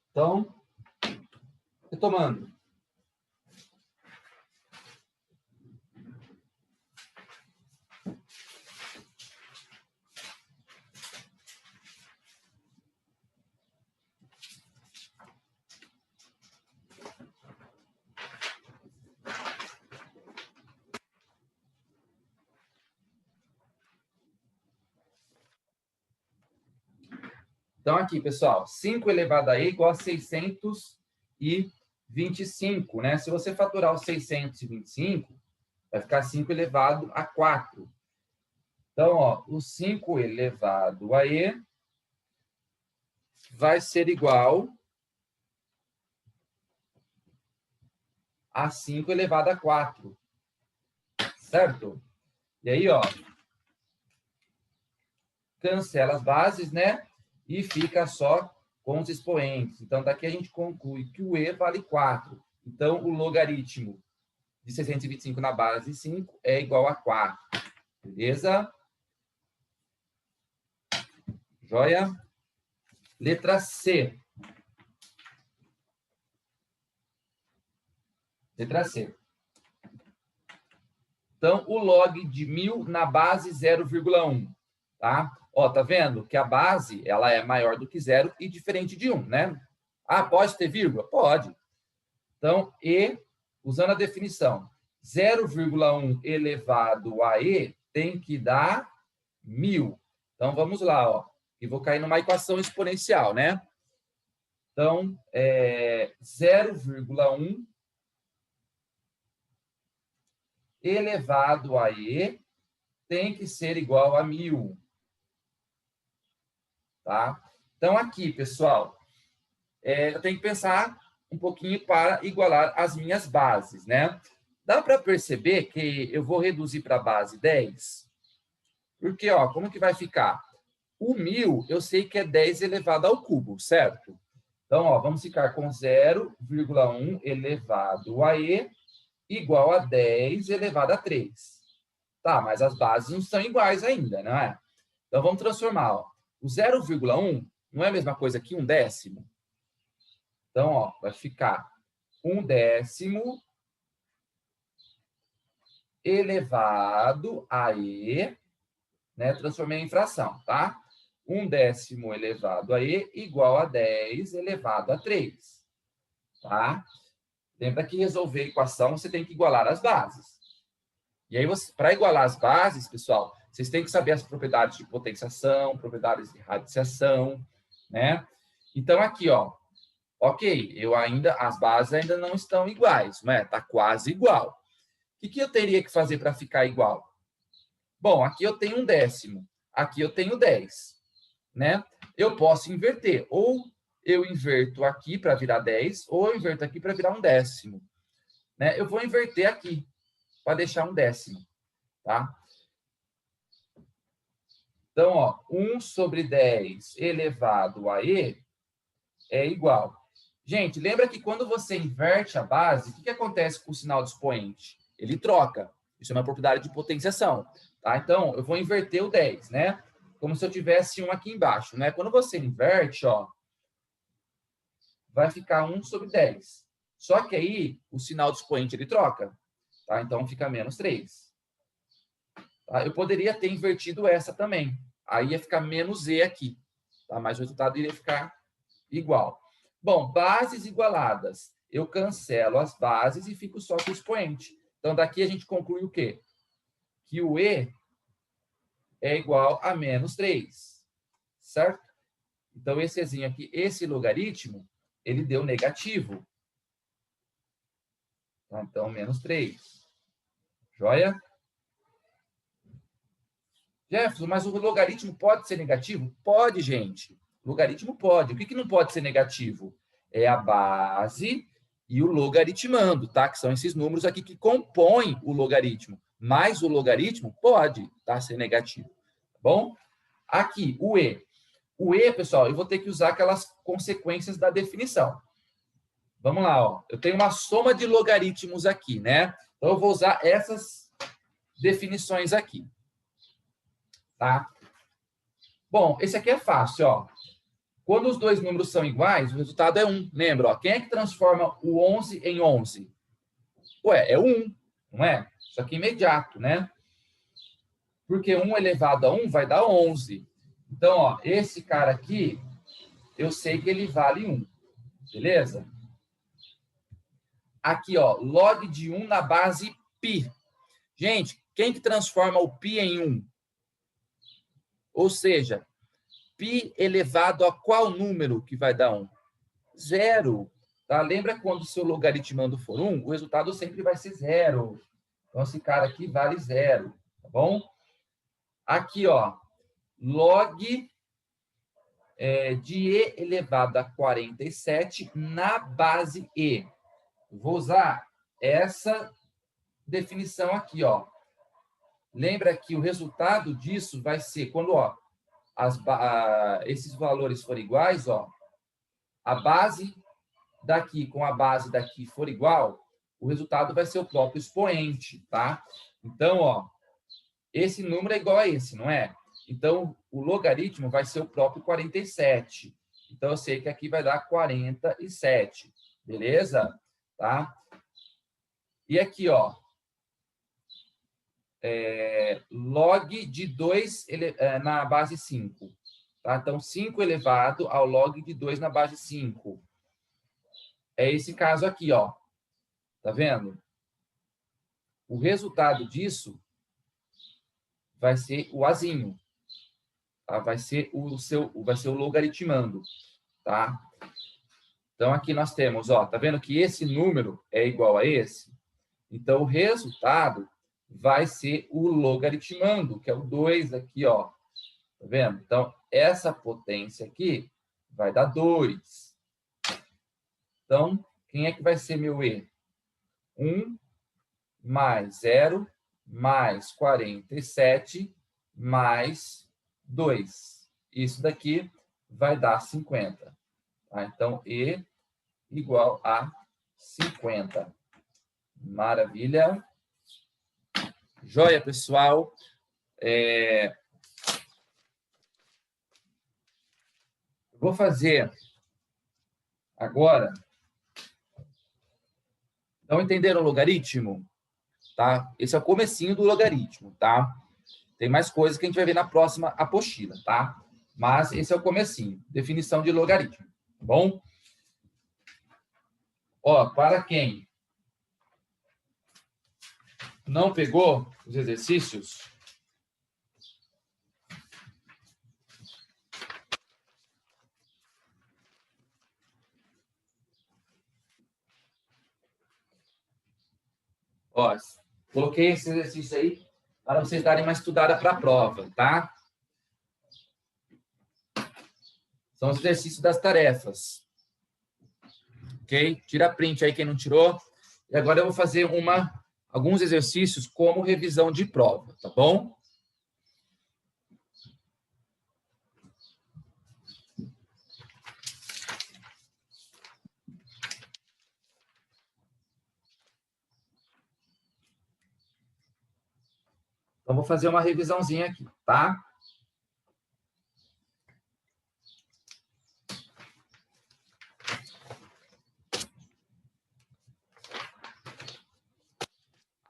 Então, retomando. Então, aqui, pessoal, 5 elevado a e igual a 625, né? Se você fatorar o 625, vai ficar 5 elevado a 4. Então, ó, o 5 elevado a e vai ser igual a 5 elevado a 4, certo? E aí, ó, cancela as bases, né? E fica só com os expoentes. Então, daqui a gente conclui que o e vale 4. Então, o logaritmo de 625 na base 5 é igual a 4. Beleza? Joia? Letra C. Letra C. Então, o log de 1000 na base 0,1. Tá? Ó, tá vendo que a base ela é maior do que 0 e diferente de 1, né? Ah, pode ter vírgula? Pode. Então, e, usando a definição, 0,1 elevado a e tem que dar 1000. Então, vamos lá, ó. E vou cair numa equação exponencial, né? Então, 0,1 elevado a e tem que ser igual a 1000. Tá? Então, aqui, pessoal, eu tenho que pensar um pouquinho para igualar as minhas bases, né? Dá para perceber que eu vou reduzir para a base 10? Porque, ó, como que vai ficar? O 1000, eu sei que é 10 elevado ao cubo, certo? Então, ó, vamos ficar com 0,1 elevado a e igual a 10 elevado a 3. Tá, mas as bases não são iguais ainda, não é? Então, vamos transformar, ó. O 0,1 não é a mesma coisa que 1/10? Então, ó, vai ficar 1/10 elevado a e, né? Transformei em fração, tá? 1/10 elevado a e igual a 10 elevado a 3, tá? Lembra que resolver a equação, você tem que igualar as bases. E aí, para igualar as bases, pessoal, vocês têm que saber as propriedades de potenciação, propriedades de radiciação, né? Então, aqui, ó, ok, as bases ainda não estão iguais, né? Tá quase igual. O que eu teria que fazer para ficar igual? Bom, aqui eu tenho 1/10, aqui eu tenho 10, né? Eu posso inverter, ou eu inverto aqui para virar 10, ou eu inverto aqui para virar 1/10, né? Eu vou inverter aqui, para deixar 1/10, tá? Então, ó, 1 sobre 10 elevado a e é igual. Gente, lembra que quando você inverte a base, o que acontece com o sinal de expoente? Ele troca. Isso é uma propriedade de potenciação. Tá? Então, eu vou inverter o 10, né? Como se eu tivesse um aqui embaixo, né? Quando você inverte, ó, vai ficar 1 sobre 10. Só que aí, o sinal de expoente, ele troca. Tá? Então, fica menos 3. Tá? Eu poderia ter invertido essa também. Aí ia ficar menos e aqui. Tá? Mas o resultado iria ficar igual. Bom, bases igualadas. Eu cancelo as bases e fico só com o expoente. Então, daqui a gente conclui o quê? Que o e é igual a menos 3. Certo? Então, esse ezinho aqui, esse logaritmo, ele deu negativo. Então, menos 3. Joia? Jefferson, mas o logaritmo pode ser negativo? Pode, gente. O logaritmo pode. O que não pode ser negativo? É a base e o logaritmando, tá? Que são esses números aqui que compõem o logaritmo. Mas o logaritmo pode, tá, ser negativo. Tá bom? Aqui, o e. O e, pessoal, eu vou ter que usar aquelas consequências da definição. Vamos lá, ó. Eu tenho uma soma de logaritmos aqui, né? Então, eu vou usar essas definições aqui. Tá? Bom, esse aqui é fácil, ó. Quando os dois números são iguais, o resultado é 1. Lembra, ó, quem é que transforma o 11 em 11? Ué, é 1, não é? Isso aqui é imediato, né? Porque 1 elevado a 1 vai dar 11. Então, ó, esse cara aqui, eu sei que ele vale 1. Beleza? Aqui, ó, log de 1 na base π. Gente, quem que transforma o π em 1? Ou seja, π elevado a qual número que vai dar 1? 0. Tá? Lembra quando o seu logaritmando for 1, o resultado sempre vai ser 0. Então, esse cara aqui vale 0. Tá bom? Aqui, ó, log de e elevado a 47 na base e. Vou usar essa definição aqui, ó. Lembra que o resultado disso vai ser, quando ó, esses valores forem iguais, ó, a base daqui com a base daqui for igual, o resultado vai ser o próprio expoente, tá? Então, ó, esse número é igual a esse, não é? Então, o logaritmo vai ser o próprio 47. Então, eu sei que aqui vai dar 47. Beleza? Tá? E aqui, ó, log de 2 na base 5. Tá? Então, 5 elevado ao log de 2 na base 5. É esse caso aqui, ó. Tá vendo? O resultado disso vai ser o azinho. Tá? Vai ser o logaritmando, tá? Então, aqui nós temos, ó, tá vendo que esse número é igual a esse? Então, o resultado vai ser o logaritmando, que é o 2 aqui, ó. Tá vendo? Então, essa potência aqui vai dar 2. Então, quem é que vai ser meu E? 1 mais 0 mais 47 mais 2. Isso daqui vai dar 50. Tá? Então, E igual a 50. Maravilha. Joia, pessoal. Vou fazer agora. Então, entenderam o logaritmo? Tá? Esse é o comecinho do logaritmo, tá? Tem mais coisas que a gente vai ver na próxima apostila, tá? Mas esse é o comecinho. Definição de logaritmo, tá bom? Ó, para quem não pegou os exercícios, ó, coloquei esse exercício aí para vocês darem uma estudada para a prova, tá? São os exercícios das tarefas. Ok? Tira print aí quem não tirou. E agora eu vou fazer alguns exercícios como revisão de prova, tá bom? Então, vou fazer uma revisãozinha aqui, tá?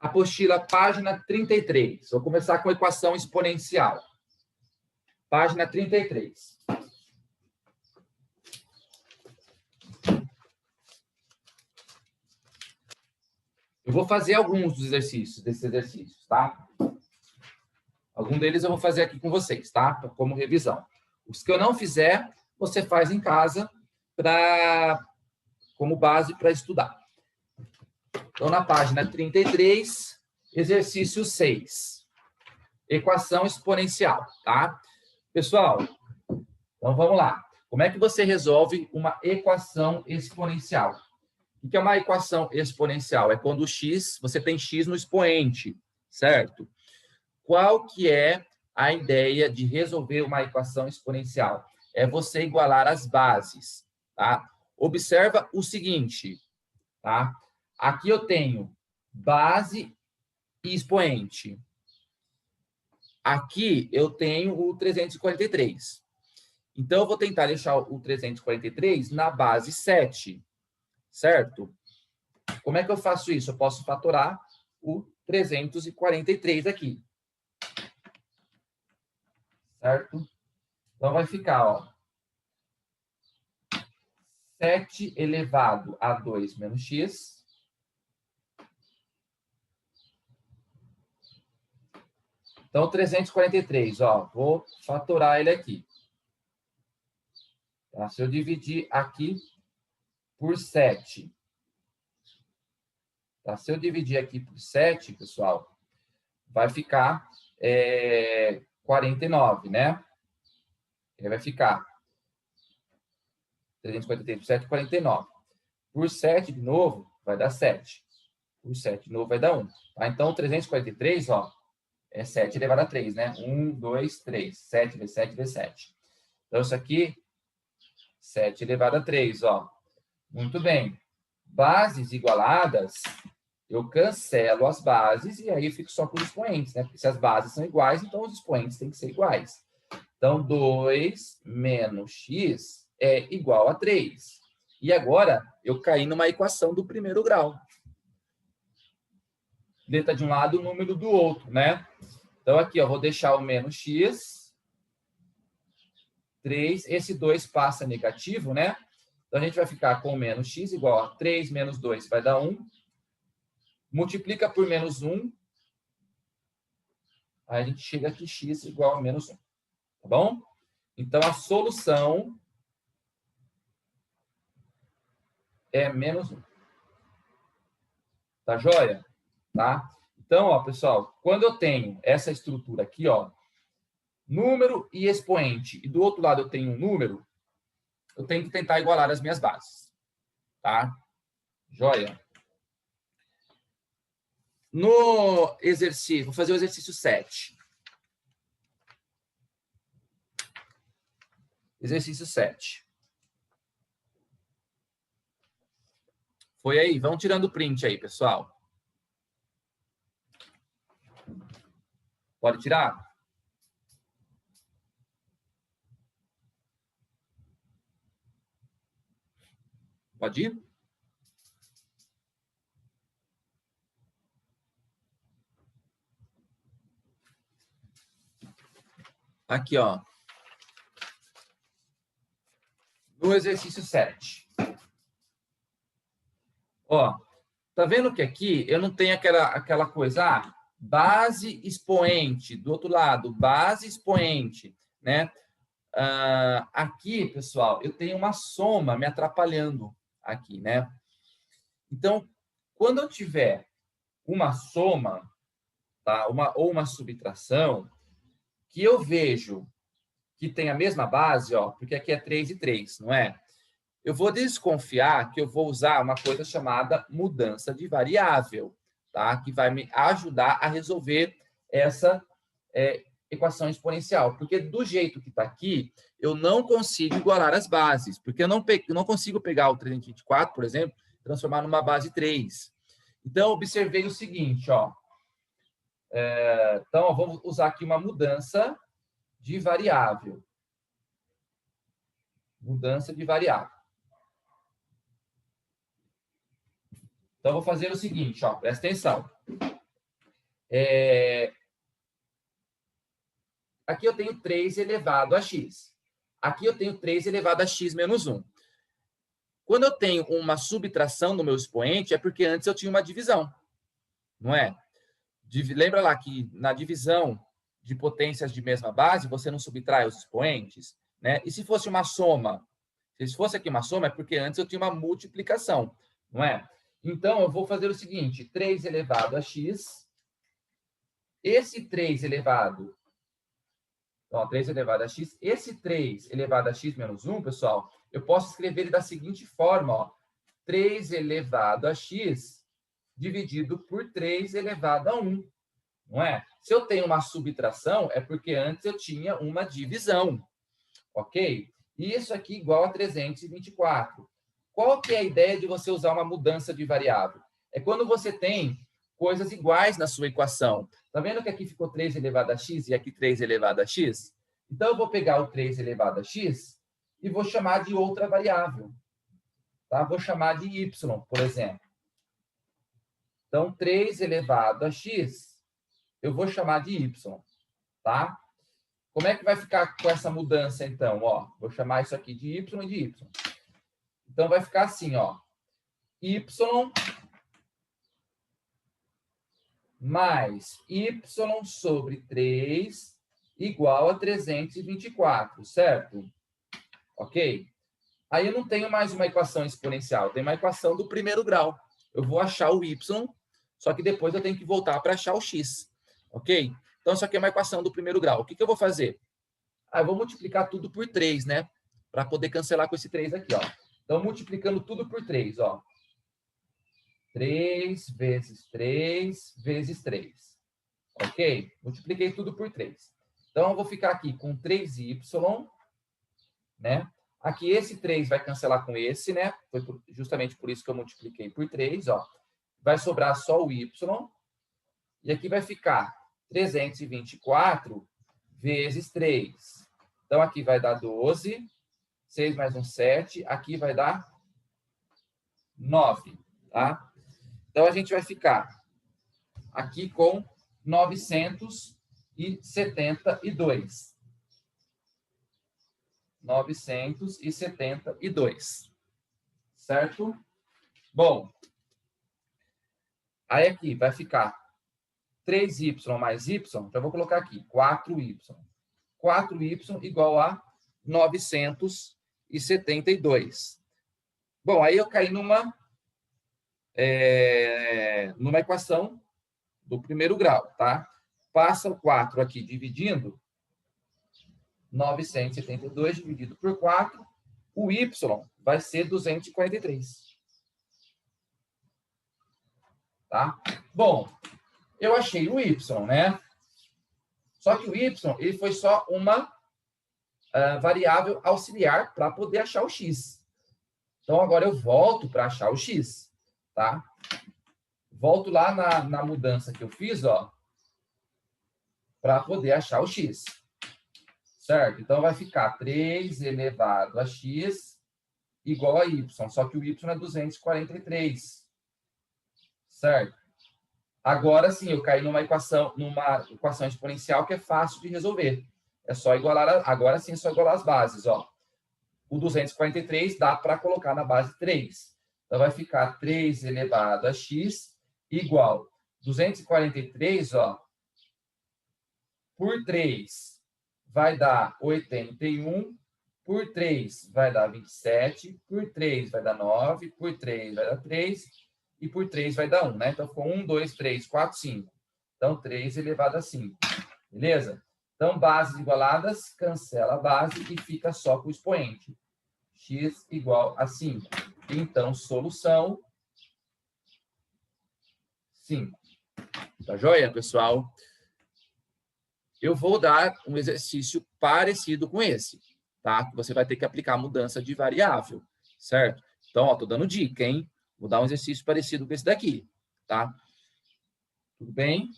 Apostila, página 33. Vou começar com equação exponencial. Página 33. Eu vou fazer alguns dos desses exercícios, tá? Algum deles eu vou fazer aqui com vocês, tá? Como revisão. Os que eu não fizer, você faz em casa como base para estudar. Então, na página 33, exercício 6. Equação exponencial, tá? Pessoal, então vamos lá. Como é que você resolve uma equação exponencial? O que é uma equação exponencial? É quando o x, você tem x no expoente, certo? Qual que é a ideia de resolver uma equação exponencial? É você igualar as bases, tá? Observa o seguinte, tá? Aqui eu tenho base e expoente. Aqui eu tenho o 343. Então, eu vou tentar deixar o 343 na base 7, certo? Como é que eu faço isso? Eu posso fatorar o 343 aqui. Certo? Então, vai ficar, ó, 7 elevado a 2 menos x. Então, 343, ó, vou fatorar ele aqui. Tá? Se eu dividir aqui por 7. Tá? Se eu dividir aqui por 7, pessoal, vai ficar 49, né? Ele vai ficar 343 por 7, 49. Por 7, de novo, vai dar 7. Por 7, de novo, vai dar 1. Tá? Então, 343, ó, é 7 elevado a 3, né? 1, 2, 3. 7 vezes 7 vezes 7. Então, isso aqui, 7 elevado a 3, ó. Muito bem. Bases igualadas, eu cancelo as bases e aí eu fico só com os expoentes, né? Porque se as bases são iguais, então os expoentes têm que ser iguais. Então, 2 menos x é igual a 3. E agora, eu caí numa equação do primeiro grau. Letra de um lado, o número do outro, né? Então, aqui, ó, vou deixar o menos x. 3, esse 2 passa negativo, né? Então, a gente vai ficar com menos x igual a 3 menos 2 vai dar 1. Multiplica por menos 1. Aí a gente chega aqui, x igual a menos 1. Tá bom? Então, a solução é menos 1. Tá joia? Tá? Então, ó, pessoal, quando eu tenho essa estrutura aqui, ó, número e expoente, e do outro lado eu tenho um número, eu tenho que tentar igualar as minhas bases. Tá? Joia? No exercício, vou fazer o exercício 7. Exercício 7. Foi aí? Vão tirando o print aí, pessoal. Pode tirar? Pode ir? Aqui, ó. No exercício 7. Ó, tá vendo que aqui eu não tenho aquela coisa, base expoente, do outro lado, base expoente, né? Aqui, pessoal, eu tenho uma soma me atrapalhando aqui, né? Então, quando eu tiver uma soma, tá? Ou uma subtração, que eu vejo que tem a mesma base, ó, porque aqui é 3 e 3, não é? Eu vou desconfiar que eu vou usar uma coisa chamada mudança de variável, tá? Que vai me ajudar a resolver essa equação exponencial. Porque do jeito que está aqui, eu não consigo igualar as bases. Porque eu não consigo pegar o 324, por exemplo, transformar numa base 3. Então, observei o seguinte, ó. Então, ó, vamos usar aqui uma mudança de variável. Mudança de variável. Então, vou fazer o seguinte, ó, presta atenção. Aqui eu tenho 3 elevado a x. Aqui eu tenho 3 elevado a x menos 1. Quando eu tenho uma subtração no meu expoente, é porque antes eu tinha uma divisão, não é? Lembra lá que na divisão de potências de mesma base, você não subtrai os expoentes, né? E se fosse uma soma? Se fosse aqui uma soma, é porque antes eu tinha uma multiplicação, não é? Então, eu vou fazer o seguinte, 3 elevado a x. Esse 3 elevado... Então, 3 elevado a x. Esse 3 elevado a x menos 1, pessoal, eu posso escrever ele da seguinte forma, ó. 3 elevado a x dividido por 3 elevado a 1. Não é? Se eu tenho uma subtração, é porque antes eu tinha uma divisão. Ok? E isso aqui igual a 324. Qual que é a ideia de você usar uma mudança de variável? É quando você tem coisas iguais na sua equação. Tá vendo que aqui ficou 3 elevado a x e aqui 3 elevado a x? Então, eu vou pegar o 3 elevado a x e vou chamar de outra variável. Tá? Vou chamar de y, por exemplo. Então, 3 elevado a x, eu vou chamar de y. Tá? Como é que vai ficar com essa mudança, então? Ó, vou chamar isso aqui de y e de y. Então, vai ficar assim, ó. Y mais y sobre 3 igual a 324, certo? Ok? Aí eu não tenho mais uma equação exponencial, tem uma equação do primeiro grau. Eu vou achar o y, só que depois eu tenho que voltar para achar o x. Ok? Então, isso aqui é uma equação do primeiro grau. O que eu vou fazer? Eu vou multiplicar tudo por 3, né? Para poder cancelar com esse 3 aqui, ó. Então, multiplicando tudo por 3, ó. 3 vezes 3 vezes 3. Ok? Multipliquei tudo por 3. Então, eu vou ficar aqui com 3y, né? Aqui, esse 3 vai cancelar com esse, né? Foi justamente por isso que eu multipliquei por 3, ó. Vai sobrar só o y. E aqui vai ficar 324 vezes 3. Então, aqui vai dar 12. 6 mais 1, 7. Aqui vai dar 9, tá? Então, a gente vai ficar aqui com 972. 972. Certo? Bom, aí aqui vai ficar 3y mais y, já vou colocar aqui, 4y. 4y igual a 972. Bom, aí eu caí numa equação do primeiro grau, tá? Passa o 4 aqui dividindo, 972 dividido por 4, o y vai ser 243. Tá? Bom, eu achei o y, né? Só que o y ele foi só uma variável auxiliar para poder achar o x. Então, agora eu volto para achar o x. Tá? Volto lá na mudança que eu fiz, ó, para poder achar o x. Certo? Então, vai ficar 3 elevado a x igual a y. Só que o y é 243. Certo? Agora sim, eu caí numa equação exponencial que é fácil de resolver. É só igualar, agora sim é só igualar as bases, ó. O 243 dá para colocar na base 3. Então vai ficar 3 elevado a x igual 243, ó, por 3 vai dar 81, por 3 vai dar 27, por 3 vai dar 9, por 3 vai dar 3 e por 3 vai dar 1, né? Então ficou 1, 2, 3, 4, 5. Então 3 elevado a 5. Beleza? Então, bases igualadas, cancela a base e fica só com o expoente. X igual a 5. Então, solução 5. Tá joia, pessoal? Eu vou dar um exercício parecido com esse, tá? Que você vai ter que aplicar a mudança de variável, certo? Então, ó, tô dando dica, hein? Vou dar um exercício parecido com esse daqui, tá? Tudo bem?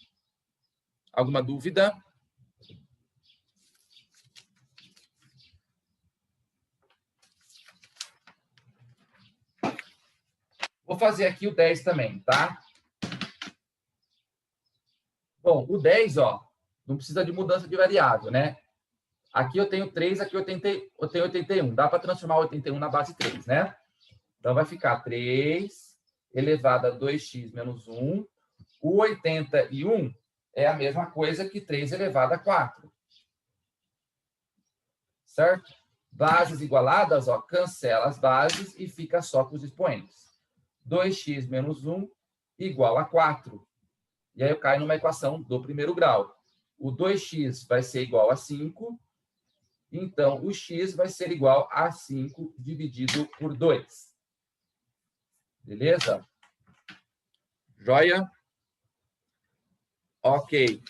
Alguma dúvida? Vou fazer aqui o 10 também, tá? Bom, o 10, ó, não precisa de mudança de variável, né? Aqui eu tenho 3, aqui eu tenho 81. Dá para transformar 81 na base 3, né? Então, vai ficar 3 elevado a 2x menos 1. O 81 é a mesma coisa que 3 elevado a 4. Certo? Bases igualadas, ó, cancela as bases e fica só com os expoentes. 2x menos 1 igual a 4. E aí eu caio numa equação do primeiro grau. O 2x vai ser igual a 5. Então, o x vai ser igual a 5 dividido por 2. Beleza? Joia? Ok.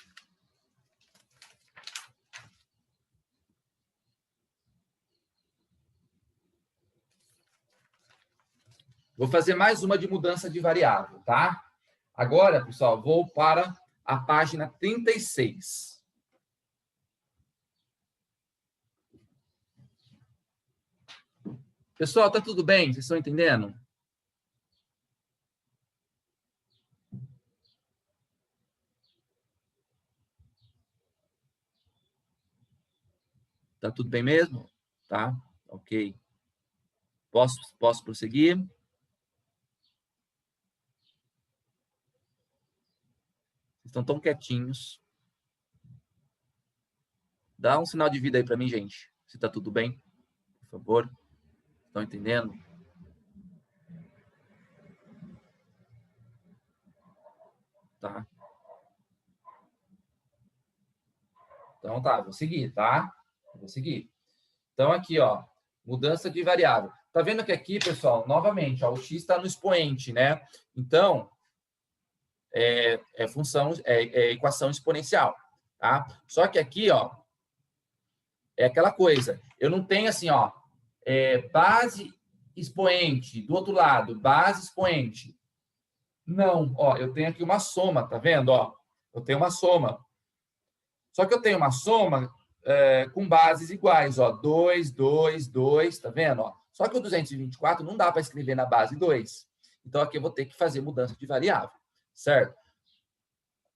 Vou fazer mais uma de mudança de variável, tá? Agora, pessoal, vou para a página 36. Pessoal, tá tudo bem? Vocês estão entendendo? Tá tudo bem mesmo? Tá? Ok. Posso prosseguir? Vocês estão tão quietinhos. Dá um sinal de vida aí para mim, gente. Se tá tudo bem, por favor. Estão entendendo? Tá. Então tá, vou seguir, tá? Vou seguir. Então aqui, ó, mudança de variável. Tá vendo que aqui, pessoal, novamente, ó, o x está no expoente, né? Então, é equação exponencial, tá? Só que aqui, ó, é aquela coisa. Eu não tenho assim, ó, base expoente, do outro lado, base expoente. Não, ó, eu tenho aqui uma soma, tá vendo, ó? Eu tenho uma soma. Só que eu tenho uma soma com bases iguais, ó, 2, 2, 2, tá vendo, ó? Só que o 224 não dá para escrever na base 2. Então aqui eu vou ter que fazer mudança de variável, certo?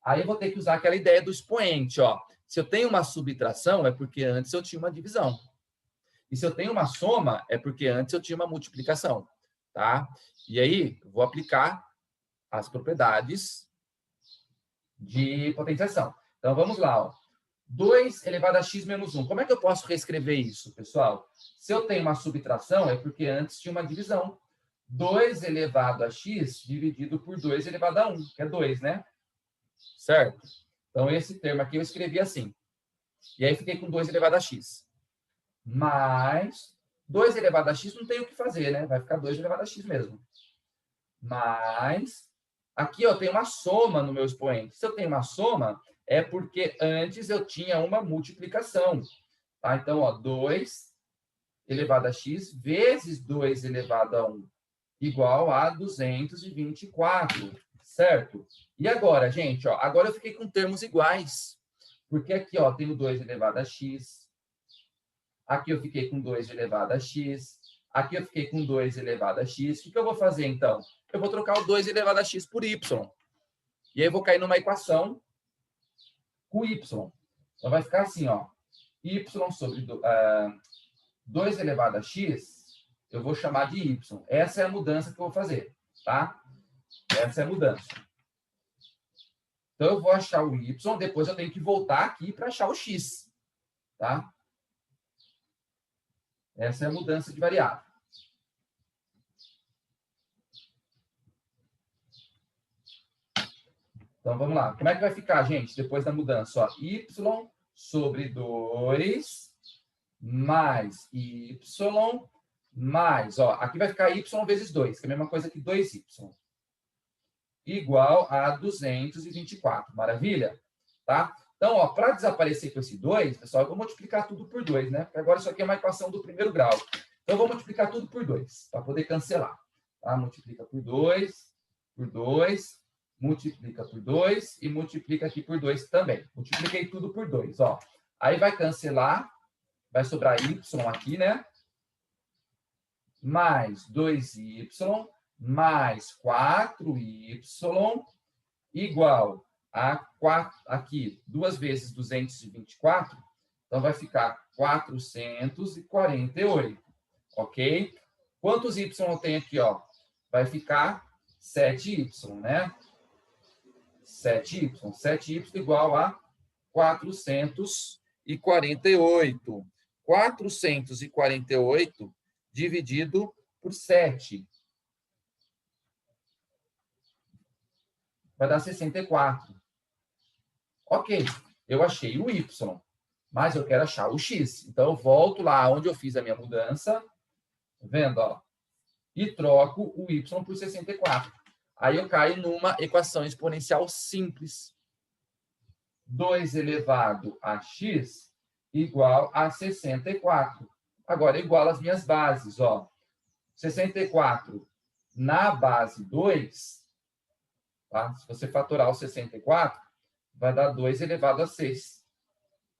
Aí eu vou ter que usar aquela ideia do expoente, ó. Se eu tenho uma subtração, é porque antes eu tinha uma divisão. E se eu tenho uma soma, é porque antes eu tinha uma multiplicação, tá? E aí, eu vou aplicar as propriedades de potenciação. Então, vamos lá, ó. 2 elevado a x menos 1. Como é que eu posso reescrever isso, pessoal? Se eu tenho uma subtração, é porque antes tinha uma divisão. 2 elevado a x dividido por 2 elevado a 1, que é 2, né? Certo? Então, esse termo aqui eu escrevi assim. E aí, fiquei com 2 elevado a x. Mais 2 elevado a x não tem o que fazer, né? Vai ficar 2 elevado a x mesmo. Mas, aqui, ó, tem uma soma no meu expoente. Se eu tenho uma soma, é porque antes eu tinha uma multiplicação. Tá? Então, ó, 2 elevado a x vezes 2 elevado a 1 igual a 224, certo? E agora, gente, ó, agora eu fiquei com termos iguais. Porque aqui, ó, tenho 2 elevado a x. Aqui eu fiquei com 2 elevado a x. Aqui eu fiquei com 2 elevado a x. O que eu vou fazer, então? Eu vou trocar o 2 elevado a x por y. E aí eu vou cair numa equação com y. Então vai ficar assim, ó. Y sobre 2 elevado a x, eu vou chamar de y. Essa é a mudança que eu vou fazer, tá? Essa é a mudança. Então eu vou achar o y, depois eu tenho que voltar aqui para achar o x, tá? Essa é a mudança de variável. Então, vamos lá. Como é que vai ficar, gente, depois da mudança? Ó, y sobre 2 mais y mais... Ó, aqui vai ficar y vezes 2, que é a mesma coisa que 2y. Igual a 224. Maravilha? Tá? Então, ó, para desaparecer com esse 2, pessoal, eu vou multiplicar tudo por 2, né? Porque agora isso aqui é uma equação do primeiro grau. Então, eu vou multiplicar tudo por 2, para poder cancelar. Tá? Multiplica por 2, multiplica por 2 e multiplica aqui por 2 também. Multipliquei tudo por 2, ó. Aí vai cancelar, vai sobrar y aqui, né? Mais 2y mais 4y igual a 4, aqui, 2 vezes 224, então vai ficar 448, ok? Quantos y eu tenho aqui, ó? Vai ficar 7y, né? 7y. 7y igual a 448. 448 dividido por 7. Vai dar 64. Ok, eu achei o y, mas eu quero achar o x. Então, eu volto lá onde eu fiz a minha mudança, tá vendo? Ó, e troco o y por 64. Aí eu caio numa equação exponencial simples. 2 elevado a x igual a 64. Agora, igual às minhas bases, ó. 64 na base 2, tá? Se você fatorar o 64, vai dar 2 elevado a 6.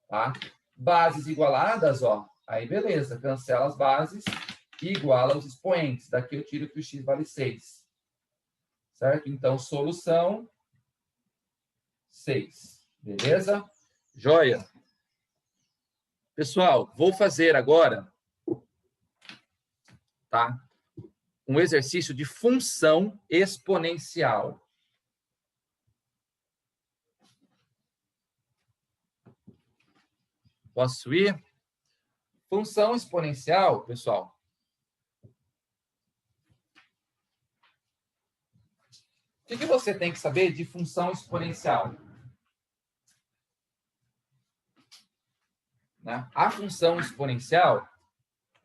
Tá? Bases igualadas, ó, aí beleza, cancela as bases e iguala os expoentes. Daqui eu tiro que o x vale 6. Certo? Então, solução 6. Beleza? Joia? Pessoal, vou fazer agora, tá? Um exercício de função exponencial. Posso ir? Função exponencial, pessoal. O que você tem que saber de função exponencial? Né? A função exponencial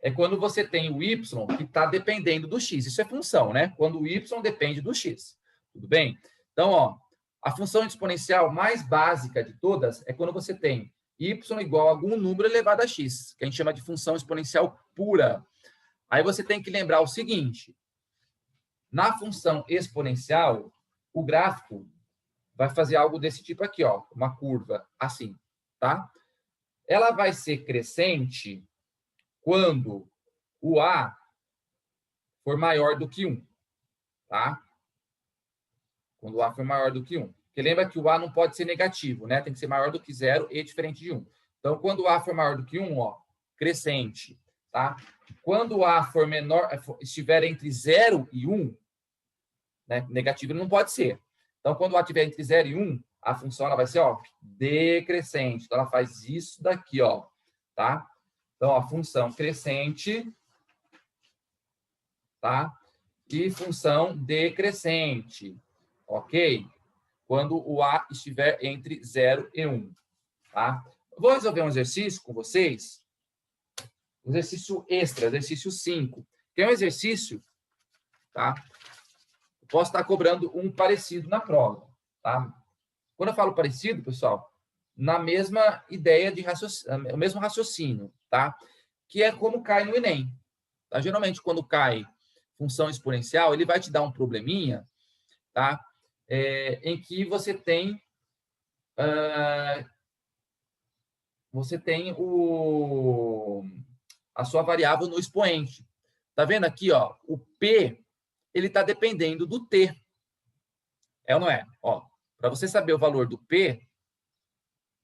é quando você tem o y que está dependendo do x. Isso é função, né? Quando o y depende do x. Tudo bem? Então, ó, a função exponencial mais básica de todas é quando você tem y igual a algum número elevado a x, que a gente chama de função exponencial pura. Aí você tem que lembrar o seguinte: na função exponencial, o gráfico vai fazer algo desse tipo aqui, ó, uma curva assim, tá? Ela vai ser crescente quando o a for maior do que 1, tá? Quando o a for maior do que 1. Porque lembra que o a não pode ser negativo, né? Tem que ser maior do que 0 e diferente de 1. Então, quando o a for maior do que 1, ó, crescente, tá? Quando o a for menor, estiver entre 0 e 1, né? Negativo não pode ser. Então, quando o a estiver entre 0 e 1, a função ela vai ser, ó, decrescente. Então, ela faz isso daqui, ó, tá? Então, a função crescente, tá? E função decrescente, ok? Quando o a estiver entre 0 e 1, tá? Vou resolver um exercício com vocês, um exercício extra, exercício 5, que é um exercício, tá? Eu posso estar cobrando um parecido na prova, tá? Quando eu falo parecido, pessoal, na mesma ideia de raciocínio, o mesmo raciocínio, tá? Que é como cai no Enem. Tá? Geralmente, quando cai função exponencial, ele vai te dar um probleminha, tá? Em que você tem a sua variável no expoente. Tá vendo aqui, ó? O P, ele está dependendo do T. É ou não é? Ó, para você saber o valor do P,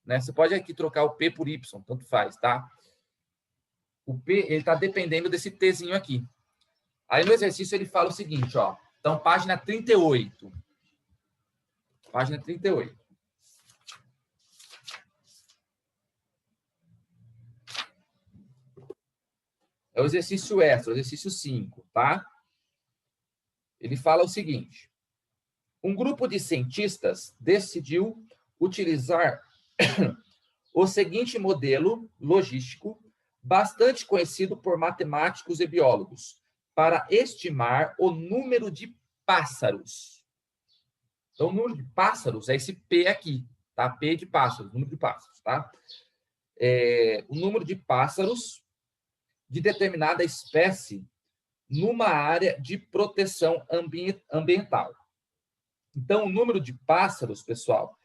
né, você pode aqui trocar o P por Y, tanto faz, tá? O P, ele está dependendo desse Tzinho aqui. Aí no exercício ele fala o seguinte, ó. Então, página 38. Página 38. É o exercício extra, o exercício 5, tá? Ele fala o seguinte: um grupo de cientistas decidiu utilizar o seguinte modelo logístico, bastante conhecido por matemáticos e biólogos, para estimar o número de pássaros. Então, o número de pássaros é esse P aqui, tá? P de pássaros, número de pássaros, tá? O número de pássaros de determinada espécie numa área de proteção ambiental. Então, o número de pássaros, pessoal,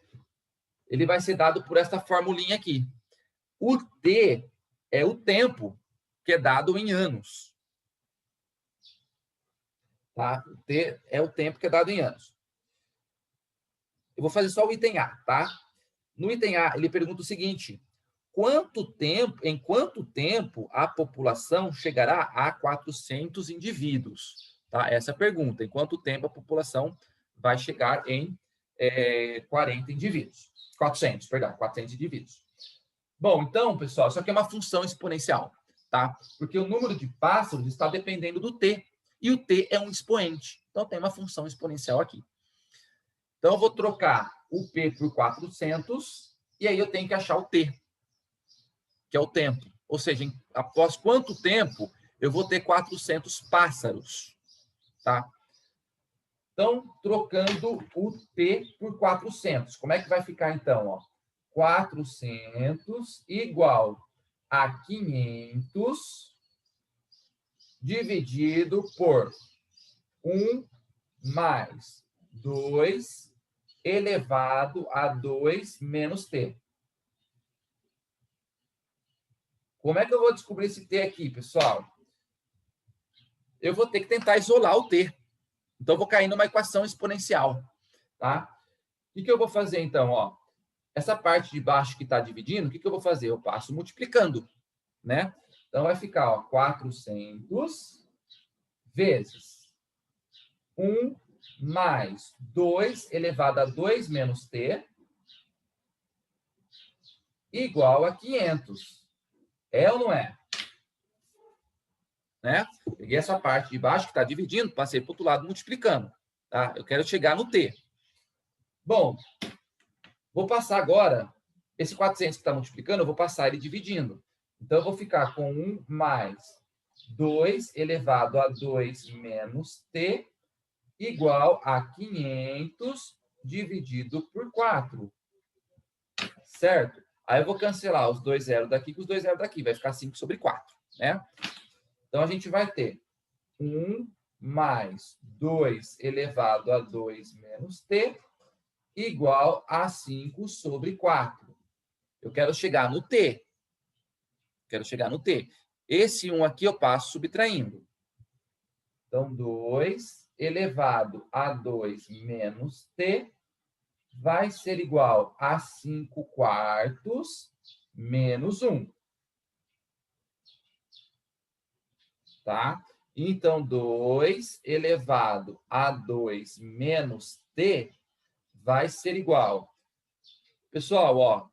ele vai ser dado por esta formulinha aqui. O T é o tempo que é dado em anos. Tá? O T é o tempo que é dado em anos. Eu vou fazer só o item A, tá? No item A, ele pergunta o seguinte: em quanto tempo a população chegará a 400 indivíduos? Tá? Essa é a pergunta. Em quanto tempo a população vai chegar em 40 indivíduos? 400, perdão, 400 indivíduos. Bom, então, pessoal, isso aqui é uma função exponencial, tá? Porque o número de pássaros está dependendo do T. E o T é um expoente. Então, tem uma função exponencial aqui. Então, eu vou trocar o P por 400 e aí eu tenho que achar o T, que é o tempo. Ou seja, após quanto tempo eu vou ter 400 pássaros, tá? Então, trocando o T por 400. Como é que vai ficar, então? Ó? 400 igual a 500 dividido por 1 mais 2 elevado a 2 menos t. Como é que eu vou descobrir esse t aqui, pessoal? Eu vou ter que tentar isolar o t. Então, eu vou cair numa equação exponencial, tá? O que eu vou fazer, então? Ó, essa parte de baixo que está dividindo, o que eu vou fazer? Eu passo multiplicando, né? Então, vai ficar, ó, 400 vezes 1 mais 2 elevado a 2 menos t igual a 500. É ou não é? Né? Peguei essa parte de baixo que está dividindo, passei para o outro lado multiplicando. Tá? Eu quero chegar no t. Bom, vou passar agora, esse 400 que está multiplicando, eu vou passar ele dividindo. Então, eu vou ficar com 1 mais 2 elevado a 2 menos t igual a 500 dividido por 4. Certo? Aí eu vou cancelar os 2 zeros daqui com os 2 zeros daqui. Vai ficar 5 sobre 4. Né? Então, a gente vai ter 1 mais 2 elevado a 2 menos t igual a 5 sobre 4. Eu quero chegar no t. Quero chegar no t. Esse 1 aqui eu passo subtraindo. Então, 2 elevado a 2 menos t vai ser igual a 5 quartos menos 1. Tá? Então, 2 elevado a 2 menos t vai ser igual. Pessoal, ó,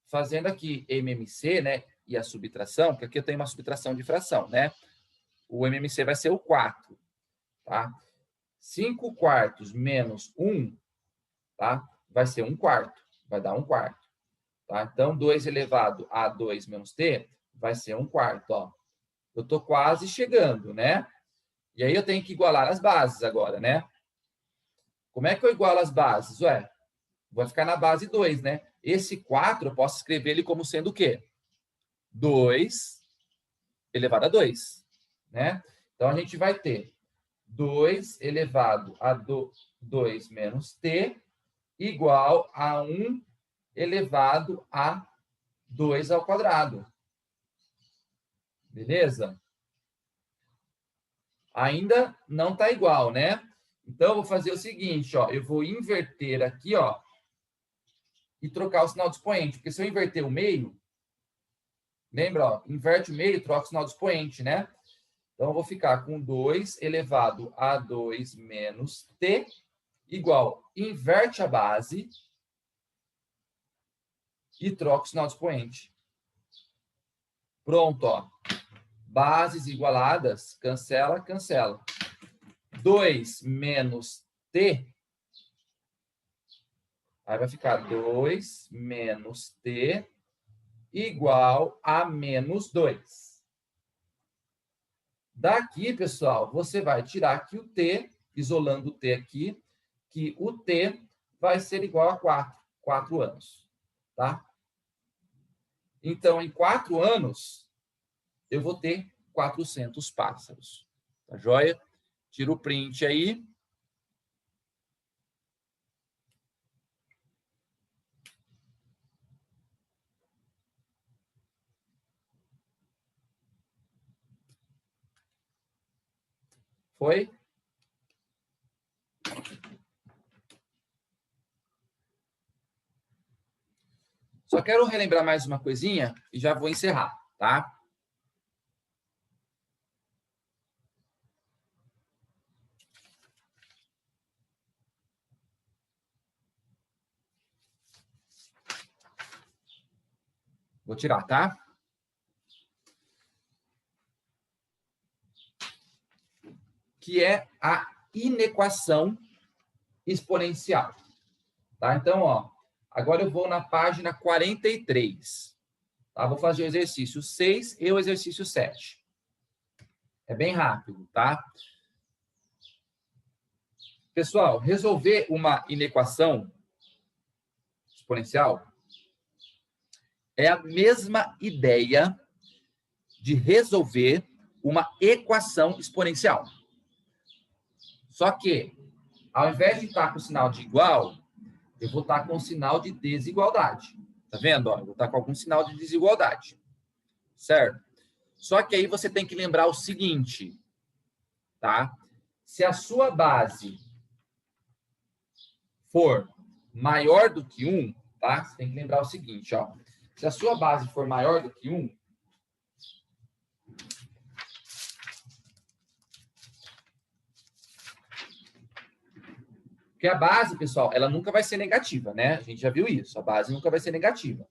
fazendo aqui MMC, né, e a subtração, que aqui eu tenho uma subtração de fração, né? O MMC vai ser o 4, tá? 5 quartos menos 1, tá? Vai ser 1 quarto, vai dar 1 quarto, tá? Então, 2 elevado a 2 menos t vai ser 1 quarto, ó. Eu tô quase chegando, né? E aí eu tenho que igualar as bases agora, né? Como é que eu igualo as bases? Ué, vai ficar na base 2, né? Esse 4 eu posso escrever ele como sendo o quê? 2 elevado a 2, né? Então, a gente vai ter 2 elevado a 2 menos t igual a 1 elevado a 2 ao quadrado. Beleza? Ainda não está igual, né? Então, eu vou fazer o seguinte, ó. Eu vou inverter aqui, ó, e trocar o sinal de expoente. Porque se eu inverter o meio, lembra, ó, inverte o meio, troca o sinal de expoente, né? Então, eu vou ficar com 2 elevado a 2 menos t igual, inverte a base e troca o sinal de expoente. Pronto, ó. Bases igualadas, cancela, cancela. 2 menos t, aí vai ficar 2 menos t igual a menos 2. Daqui, pessoal, você vai tirar aqui o t, isolando o t aqui, que o t vai ser igual a 4 anos, tá? Então, em 4 anos, eu vou ter 400 pássaros. Tá joia? Tira o print aí. Foi? Só quero relembrar mais uma coisinha e já vou encerrar, tá? Vou tirar, tá? Que é a inequação exponencial. Tá? Então, ó, agora eu vou na página 43. Tá? Vou fazer o exercício 6 e o exercício 7. É bem rápido, tá? Pessoal, resolver uma inequação exponencial é a mesma ideia de resolver uma equação exponencial. Só que, ao invés de estar com o sinal de igual, eu vou estar com o sinal de desigualdade. Tá vendo? Ó, eu vou estar com algum sinal de desigualdade. Certo? Só que aí você tem que lembrar o seguinte, tá? Se a sua base for maior do que 1, tá? Você tem que lembrar o seguinte, ó. Se a sua base for maior do que 1, porque a base, pessoal, ela nunca vai ser negativa, né? A gente já viu isso. A base nunca vai ser negativa.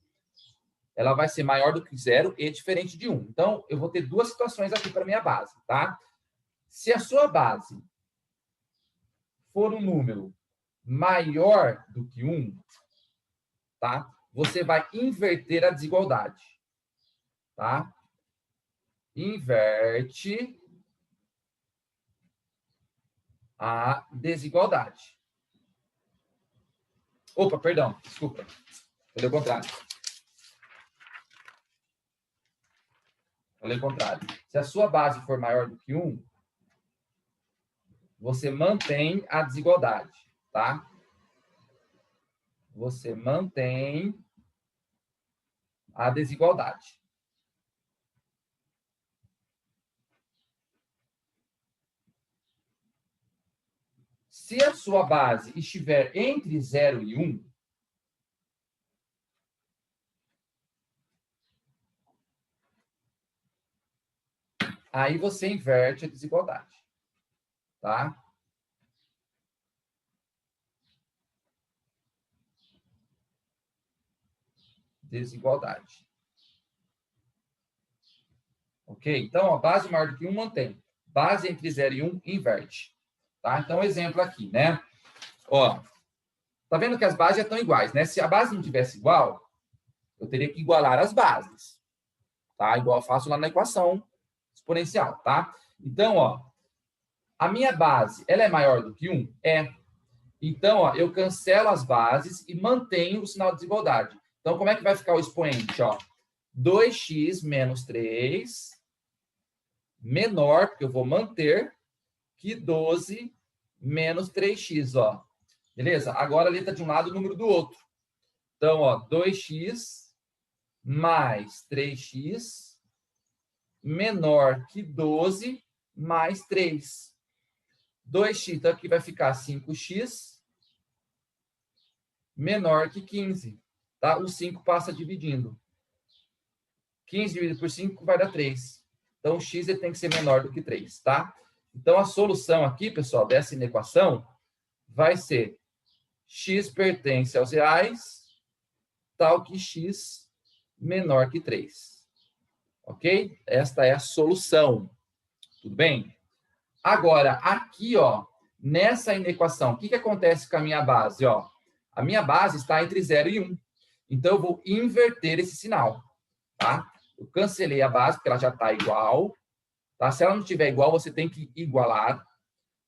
Ela vai ser maior do que 0 e diferente de 1. Então, eu vou ter duas situações aqui para minha base, tá? Se a sua base for um número maior do que 1, tá? Você vai inverter a desigualdade, tá? Inverte a desigualdade. Opa, perdão, desculpa. Falei o contrário. Falei o contrário. Se a sua base for maior do que 1, você mantém a desigualdade, tá? Você mantém a desigualdade. Se a sua base estiver entre 0 e 1, aí você inverte a desigualdade, tá? Desigualdade. Ok? Então, a base maior do que 1 mantém. Base entre 0 e 1, inverte. Tá? Então, exemplo aqui, né? Ó, tá vendo que as bases já estão iguais, né? Se a base não tivesse igual, eu teria que igualar as bases. Tá? Igual eu faço lá na equação exponencial, tá? Então, ó, a minha base, ela é maior do que 1? É. Então, ó, eu cancelo as bases e mantenho o sinal de desigualdade. Então, como é que vai ficar o expoente? Ó? 2x menos 3 menor, porque eu vou manter, que 12 menos 3x, ó. Beleza? Agora a letra de um lado e o número do outro. Então, ó, 2x mais 3x menor que 12 mais 3. 2x, então aqui vai ficar 5x menor que 15. Tá? O 5 passa dividindo. 15 dividido por 5 vai dar 3. Então, o x ele tem que ser menor do que 3, tá? Então, a solução aqui, pessoal, dessa inequação vai ser x pertence aos reais, tal que x menor que 3. Ok? Esta é a solução. Tudo bem? Agora, aqui, ó, nessa inequação, o que acontece com a minha base? Ó? A minha base está entre 0 e 1. Então, eu vou inverter esse sinal. Tá? Eu cancelei a base, porque ela já está igual. Tá? Se ela não estiver igual, você tem que igualar.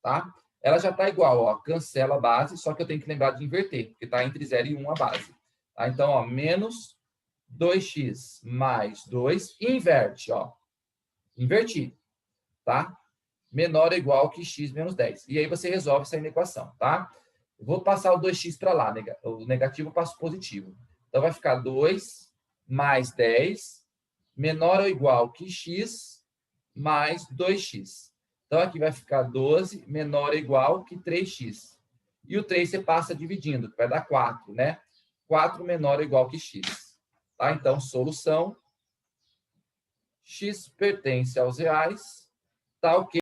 Tá? Ela já está igual, ó, cancela a base, só que eu tenho que lembrar de inverter, porque está entre 0 e 1 a base. Tá? Então, ó, menos 2x mais 2, inverte, ó. Inverti, tá? Menor ou igual que x menos 10. E aí você resolve essa inequação, tá? Eu vou passar o 2x para lá, o negativo eu passo positivo. Então, vai ficar 2 mais 10, menor ou igual que x mais 2x. Então, aqui vai ficar 12 menor ou igual que 3x. E o 3 você passa dividindo, que vai dar 4, né? 4 menor ou igual que x. Tá? Então, solução. X pertence aos reais, tal que